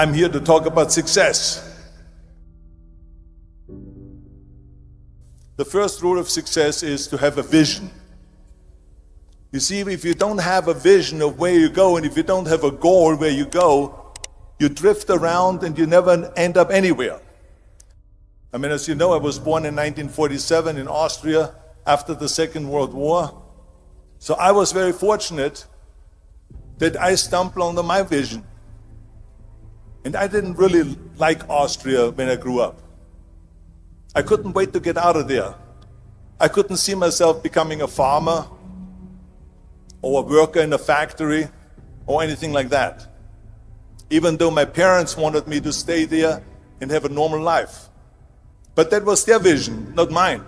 I'm here to talk about success. The first rule of success is to have a vision. You see, if you don't have a vision of where you go, and if you don't have a goal where you go, you drift around and you never end up anywhere. I mean, as you know, I was born in 1947 in Austria after the Second World War. So I was very fortunate that I stumbled on my vision. And I didn't really like Austria when I grew up. I couldn't wait to get out of there. I couldn't see myself becoming a farmer or a worker in a factory or anything like that. Even though my parents wanted me to stay there and have a normal life. But that was their vision, not mine.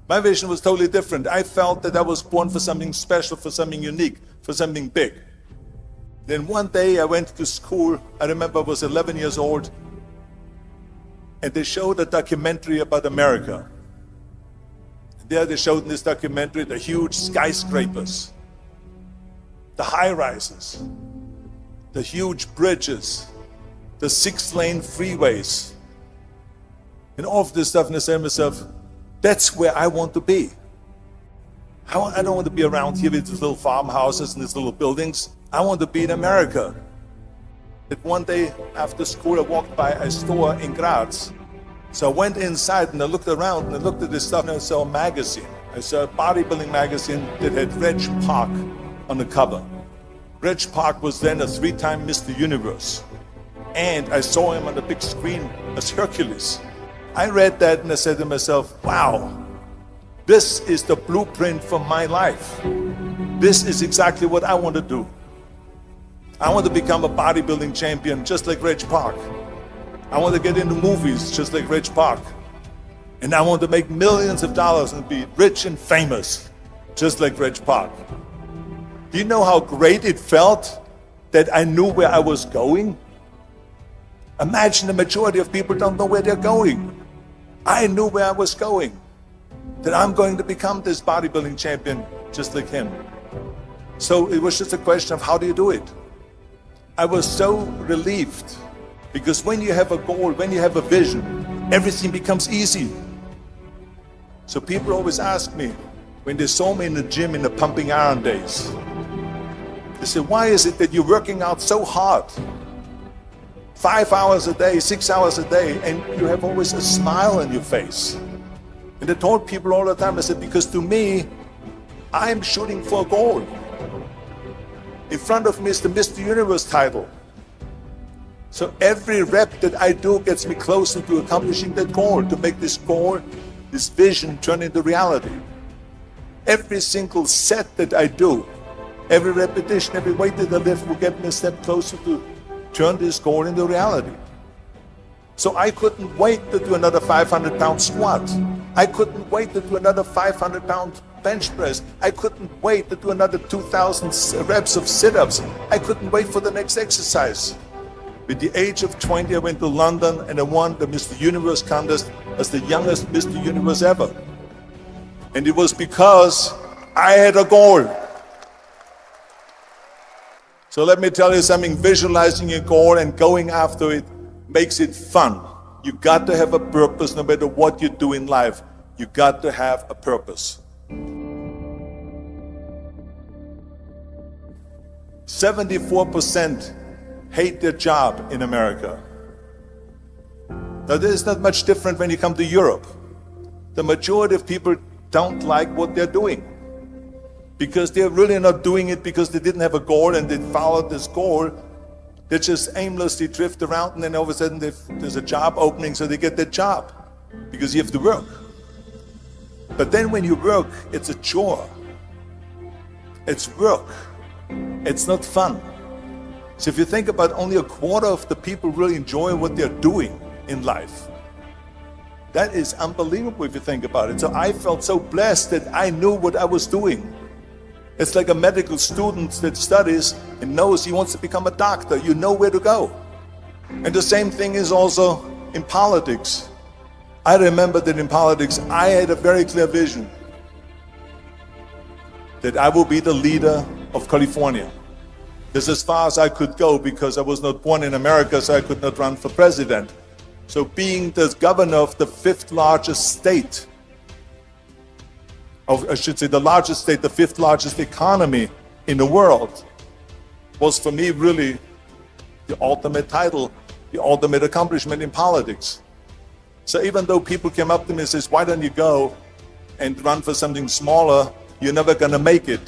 My vision was totally different. I felt that I was born for something special, for something unique, for something big. Then one day I went to school. I remember I was 11 years old. And they showed a documentary about America. There they showed in this documentary the huge skyscrapers, the high-rises, the huge bridges, the 6-lane freeways, and all of this stuff. And I said to myself, that's where I want to be. I don't want to be around here with these little farmhouses and these little buildings. I want to be in America. That one day after school, I walked by a store in Graz. So I went inside and I looked around and I looked at this stuff and I saw a magazine. I saw a bodybuilding magazine that had Reg Park on the cover. Reg Park was then a 3-time Mr. Universe. And I saw him on the big screen as Hercules. I read that and I said to myself, wow, this is the blueprint for my life. This is exactly what I want to do. I want to become a bodybuilding champion just like Reg Park. I want to get into movies just like Reg Park. And I want to make millions of dollars and be rich and famous just like Reg Park. Do you know how great it felt that I knew where I was going? Imagine the majority of people don't know where they're going. I knew where I was going. That I'm going to become this bodybuilding champion just like him. So it was just a question of how do you do it? I was so relieved because when you have a goal, when you have a vision, everything becomes easy. So people always ask me, when they saw me in the gym in the pumping iron days, they say, why is it that you're working out so hard? 5 hours a day, 6 hours a day, and you have always a smile on your face. And I told people all the time, I said, because to me, I'm shooting for a goal. In front of me is the Mr. Universe title. So every rep that I do gets me closer to accomplishing that goal, to make this goal, this vision turn into reality. Every single set that I do, every repetition, every weight that I lift will get me a step closer to turn this goal into reality. So I couldn't wait to do another 500-pound squat. I couldn't wait to do another 500-pound bench press. I couldn't wait to do another 2,000 reps of sit-ups. I couldn't wait for the next exercise. At the age of 20, I went to London and I won the Mr. Universe contest as the youngest Mr. Universe ever. And it was because I had a goal. So let me tell you something, visualizing a goal and going after it makes it fun. You got to have a purpose no matter what you do in life. You got to have a purpose. 74% hate their job in America. Now, this is not much different when you come to Europe. The majority of people don't like what they're doing because they're really not doing it because they didn't have a goal and they followed this goal. They just aimlessly drift around and then all of a sudden there's a job opening, so they get that job because you have to work. But then when you work, it's a chore. It's work. It's not fun. So if you think about, only a quarter of the people really enjoy what they're doing in life. That is unbelievable if you think about it. So I felt so blessed that I knew what I was doing. It's like a medical student that studies and knows he wants to become a doctor. You know where to go. And the same thing is also in politics. I remember that in politics, I had a very clear vision that I will be the leader of California. That's as far as I could go because I was not born in America, so I could not run for president. So being the governor of the fifth largest state, I should say the largest state, the fifth largest economy in the world, was for me really the ultimate title, the ultimate accomplishment in politics. So even though people came up to me and says, why don't you go and run for something smaller, you're never gonna make it.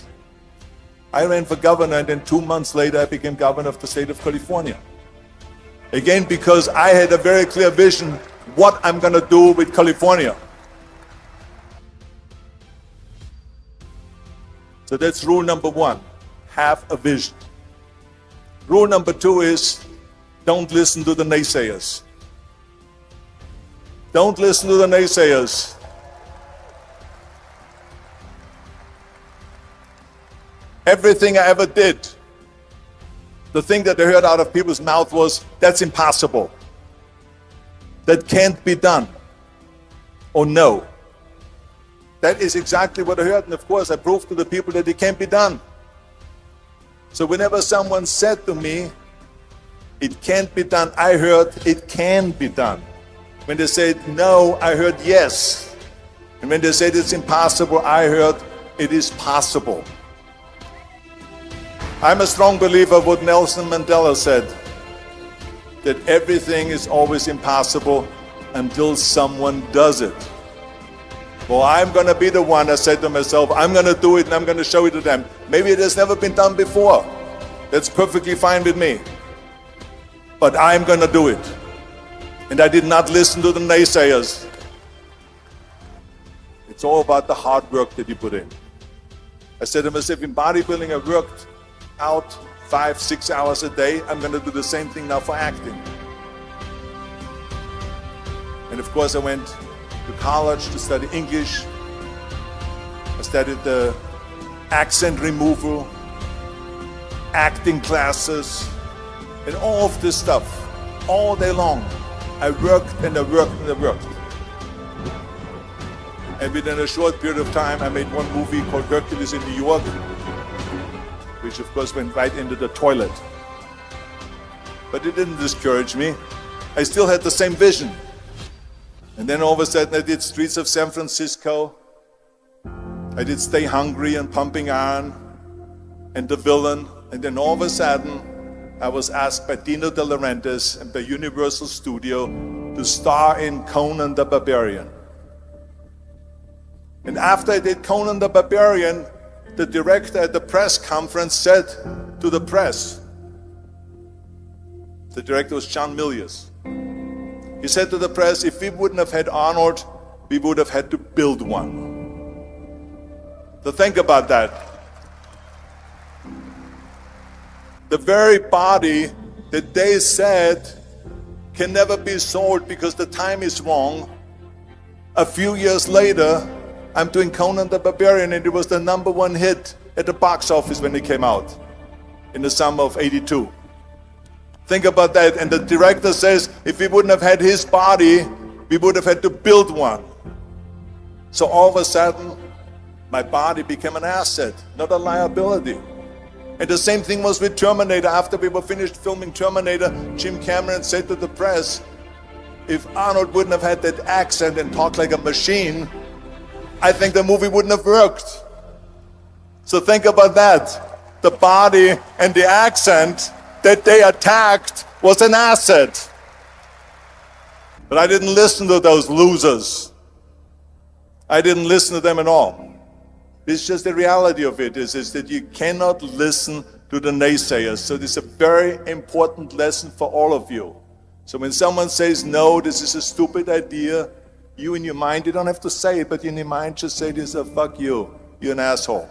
I ran for governor and then 2 months later I became governor of the state of California. Again, because I had a very clear vision what I'm gonna do with California. So that's rule number one, have a vision. Rule number two is don't listen to the naysayers. Don't listen to the naysayers. Everything I ever did, the thing that I heard out of people's mouth was, that's impossible. That can't be done. Or no. That is exactly what I heard, and of course I proved to the people that it can't be done. So whenever someone said to me, it can't be done, I heard, it can be done. When they said no, I heard yes. And when they said it's impossible, I heard it is possible. I'm a strong believer of what Nelson Mandela said, that everything is always impossible until someone does it. Well, I'm going to be the one, I said to myself, I'm going to do it and I'm going to show it to them. Maybe it has never been done before. That's perfectly fine with me. But I'm going to do it. And I did not listen to the naysayers. It's all about the hard work that you put in. I said to myself, in bodybuilding, I worked out 5-6 hours a day. I'm going to do the same thing now for acting. And of course, I went to college to study English. I studied the accent removal, acting classes, and all of this stuff, all day long. I worked and I worked and I worked. And within a short period of time, I made one movie called Hercules in New York, which of course went right into the toilet. But it didn't discourage me. I still had the same vision. And then all of a sudden I did Streets of San Francisco. I did Stay Hungry and Pumping Iron and The Villain. And then all of a sudden I was asked by Dino De Laurentiis and by Universal Studio to star in Conan the Barbarian. And after I did Conan the Barbarian, the director at the press conference said to the press, the director was John Milius, he said to the press, if we wouldn't have had Arnold, we would have had to build one. So think about that. The very body that they said can never be sold because the time is wrong. A few years later, I'm doing Conan the Barbarian, and it was the #1 hit at the box office when it came out in the summer of '82. Think about that. And the director says, if we wouldn't have had his body, we would have had to build one. So all of a sudden, my body became an asset, not a liability. And the same thing was with Terminator. After we were finished filming Terminator, Jim Cameron said to the press, if Arnold wouldn't have had that accent and talked like a machine, I think the movie wouldn't have worked. So think about that. The body and the accent that they attacked was an asset. But I didn't listen to those losers. I didn't listen to them at all. It's just the reality of it is that you cannot listen to the naysayers. So this is a very important lesson for all of you. So when someone says, no, this is a stupid idea, you in your mind, you don't have to say it, but in your mind just say this, fuck you, you're an asshole.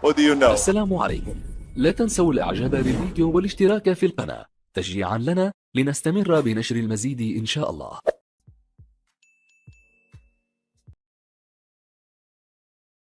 What do you know? السلام عليكم. لا تنسوا الاعجاب بالفيديو والاشتراك في القناة تشجيعا لنا لنستمر بنشر المزيد إن شاء الله.